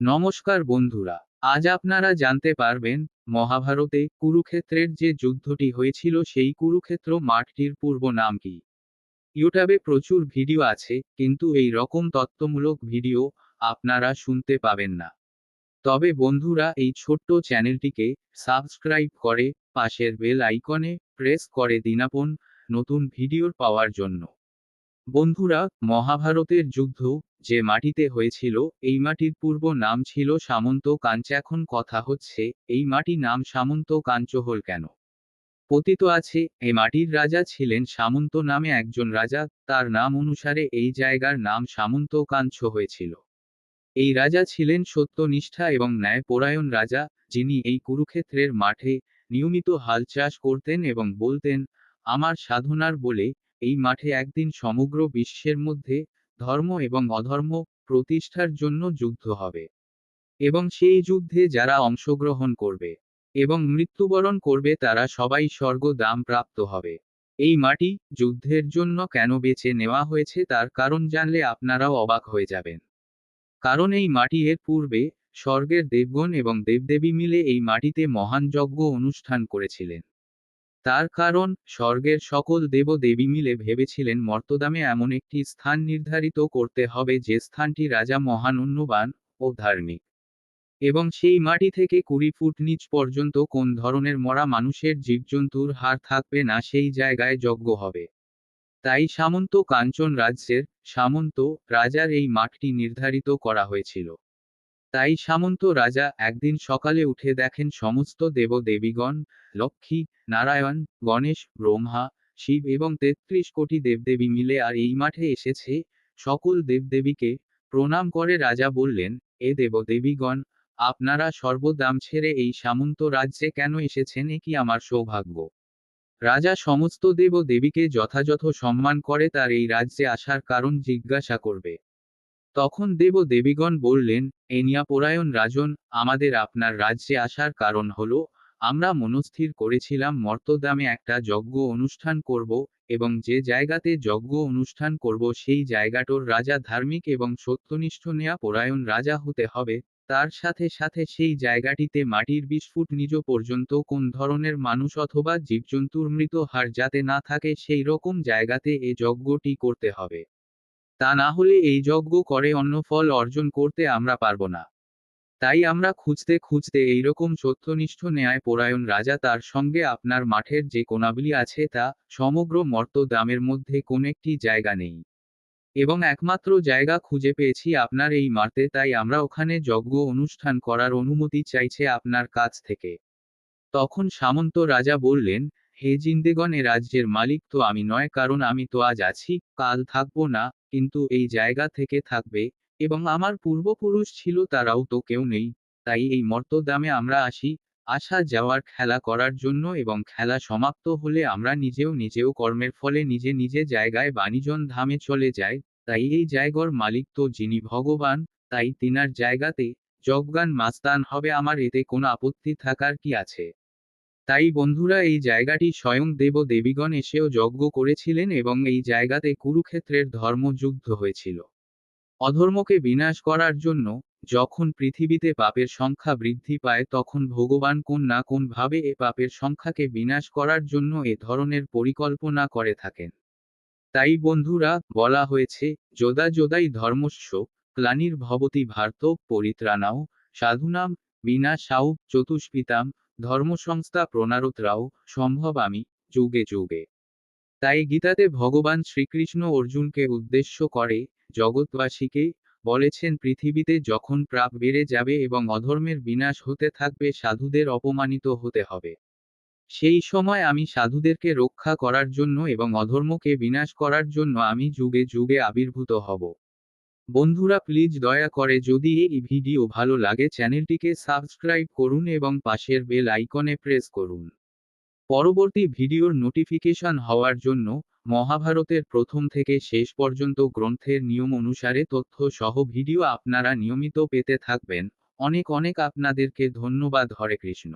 নমস্কার বন্ধুরা, আজ আপনারা জানতে পারবেন মহাভারতে কুরুক্ষেত্রের যে যুদ্ধটি হয়েছিল সেই কুরুক্ষেত্র মাঠটির পূর্ব নাম কি। ইউটিউবে প্রচুর ভিডিও আছে, কিন্তু এই রকম তথ্যমূলক ভিডিও আপনারা শুনতে পাবেন না। তবে বন্ধুরা, এই ছোট্ট চ্যানেলটিকে সাবস্ক্রাইব করে পাশের বেল আইকনে প্রেস করে দিন আপন নতুন ভিডিও পাওয়ার জন্য। বন্ধুরা, মহাভারতের যুদ্ধ যে মাটিতে হয়েছিল এই মাটির পূর্ব নাম ছিল সামন্ত কাঞ্চ। এখন কথা হচ্ছে, এই মাটি নাম সামন্ত কাঞ্চ হল কেন। কথিত আছে এই মাটির রাজা ছিলেন সামন্ত নামে একজন রাজা, তার নাম অনুসারে এই জায়গার নাম সামন্ত কাঞ্চ হয়েছিল। এই রাজা ছিলেন সত্যনিষ্ঠা এবং ন্যায়পরায়ণ রাজা, যিনি এই কুরুক্ষেত্রের মাঠে নিয়মিত হাল চাষ করতেন এবং বলতেন, আমার সাধনার বলে এই মাঠে একদিন সমগ্র বিশ্বের মধ্যে ধর্ম এবং অধর্ম প্রতিষ্ঠার জন্য যুদ্ধ হবে, এবং সেই যুদ্ধে যারা অংশগ্রহণ করবে এবং মৃত্যুবরণ করবে তারা সবাই স্বর্গধাম প্রাপ্ত হবে। এই মাটি যুদ্ধের জন্য কেন বেছে নেওয়া হয়েছে তার কারণ জানলে আপনারাও অবাক হয়ে যাবেন। কারণ এই মাটি এর পূর্বে স্বর্গের দেবগণ এবং দেবদেবী মিলে এই মাটিতে মহান যজ্ঞ অনুষ্ঠান করেছিলেন। তার কারণ স্বর্গের সকল দেব দেবী মিলে ভেবেছিলেন মর্তধামে এমন একটি স্থান নির্ধারিত করতে হবে যে স্থানটি রাজা মহানন্যবান ও ধার্মিক, এবং সেই মাটি থেকে 20 ফুট নিচ পর্যন্ত কোন ধরনের মরা মানুষের জীবজন্তুর হাড় থাকবে না সেই জায়গায় যজ্ঞ হবে। তাই সামন্ত কাঞ্চন রাজ্যের সামন্ত রাজার এই মাঠটি নির্ধারিত করা হয়েছিল। তাই সামন্ত রাজা একদিন সকালে উঠে দেখেন সমস্ত দেব দেবীগণ, লক্ষ্মী, নারায়ণ, গণেশ, ব্রহ্মা, শিব এবং 33 কোটি দেবদেবী মিলে আর এই মাঠে এসেছে। সকল দেবদেবীকে প্রণাম করে রাজা বললেন, এ দেবদেবীগণ, আপনারা সর্বদাম ছেড়ে এই সামন্ত রাজ্যে কেন এসেছেন, এ কি আমার সৌভাগ্য। রাজা সমস্ত দেব দেবীকে যথাযথ সম্মান করে তার এই রাজ্যে আসার কারণ জিজ্ঞাসা করবে। তখন দেব দেবীগণ বললেন, এনিয়া পরায়ণ রাজন, আমাদের আপনার রাজ্যে আসার কারণ হলো, আমরা মনস্থির করেছিলাম মর্তধামে একটা যজ্ঞ অনুষ্ঠান করব, এবং যে জায়গাতে যজ্ঞ অনুষ্ঠান করব সেই জায়গাটোর রাজা ধার্মিক এবং সত্যনিষ্ঠ নেয়া পরায়ণ রাজা হতে হবে। তার সাথে সাথে সেই জায়গাটিতে মাটির 20 ফুট নিচ পর্যন্ত কোন ধরনের মানুষ অথবা জীবজন্তুর মৃত হাড় যাতে না থাকে সেই রকম জায়গাতে এ যজ্ঞটি করতে হবে। তা না হলে এই যজ্ঞ করে অন্য ফল অর্জন করতে আমরা পারব না। তাই আমরা খুঁজতে খুঁজতে এইরকম সত্যনিষ্ঠ ন্যায় পরায়ণ রাজা, তার সঙ্গে আপনার মাঠের যে কোনাগুলি আছে তা সমগ্র মর্তধামের মধ্যে কোন একটি জায়গা নেই, এবং একমাত্র জায়গা খুঁজে পেয়েছি আপনার এই মাঠে, তাই আমরা ওখানে যজ্ঞ অনুষ্ঠান করার অনুমতি চাইছে আপনার কাছ থেকে। তখন সামন্ত রাজা বললেন, হে জিন্দেগণ, এ রাজ্যের মালিক তো আমি নয়, কারণ আমি তো আজ আছি, কাল থাকবো না, কিন্তু এই জায়গা থেকে থাকবে, এবং আমার পূর্বপুরুষ ছিল তারাও তো কেউ নেই। তাই এই মর্তধামে আমরা আসি, আসা যাওয়ার খেলা করার জন্য, এবং খেলা সমাপ্ত হলে আমরা নিজেও কর্মের ফলে নিজে নিজে জায়গায় বাণিজন ধামে চলে যাই। তাই এই জায়গার মালিক তো যিনি ভগবান, তাই তিনার জায়গাতে যজ্ঞান মাস্তান হবে, আমার এতে কোনো আপত্তি থাকার কি আছে। তাই বন্ধুরা, এই জায়গাটি স্বয়ং দেব দেবীগণ এসেও যজ্ঞ করেছিলেন, এবং এই জায়গাতে কুরুক্ষেত্রের ধর্মযুদ্ধ হয়েছিল অধর্মকে বিনাশ করার জন্য। যখন পৃথিবীতে পাপের সংখ্যা বৃদ্ধি পায় তখন ভগবান কোন না কোন ভাবে এ পাপের সংখ্যাকে বিনাশ করার জন্য এ ধরনের পরিকল্পনা করে থাকেন। তাই বন্ধুরা, বলা হয়েছে, যোদা যোদাই ধর্মস্য গ্লানির্ভবতি ভারত পরিত্রাণাও সাধুনাম বিনাশাও চতুষ্পিতাম ধর্মসংস্থা প্রণারোত্রাও সম্ভবামি যুগে যুগে। তাই গীতাতে ভগবান শ্রীকৃষ্ণ অর্জুনকে উদ্দেশ্য করে জগৎবাসীকে বলেছেন, পৃথিবীতে যখন পাপ বেড়ে যাবে এবং অধর্মের বিনাশ হতে থাকবে, সাধুদের অপমানিত হতে হবে। সেই সময় আমি সাধুদেরকে রক্ষা করার জন্য এবং অধর্মকে বিনাশ করার জন্য আমি যুগে যুগে আবির্ভূত হব। বন্ধুরা, প্লিজ দয়া করে যদি এই ভিডিও ভালো লাগে চ্যানেলটিকে সাবস্ক্রাইব করুন এবং পাশের বেল আইকনে প্রেস করুন পরবর্তী ভিডিওর নোটিফিকেশন হওয়ার জন্য। মহাভারতের প্রথম থেকে শেষ পর্যন্ত গ্রন্থের নিয়ম অনুসারে তথ্য সহ ভিডিও আপনারা নিয়মিত পেতে থাকবেন। অনেক অনেক আপনাদেরকে ধন্যবাদ। হরে কৃষ্ণ।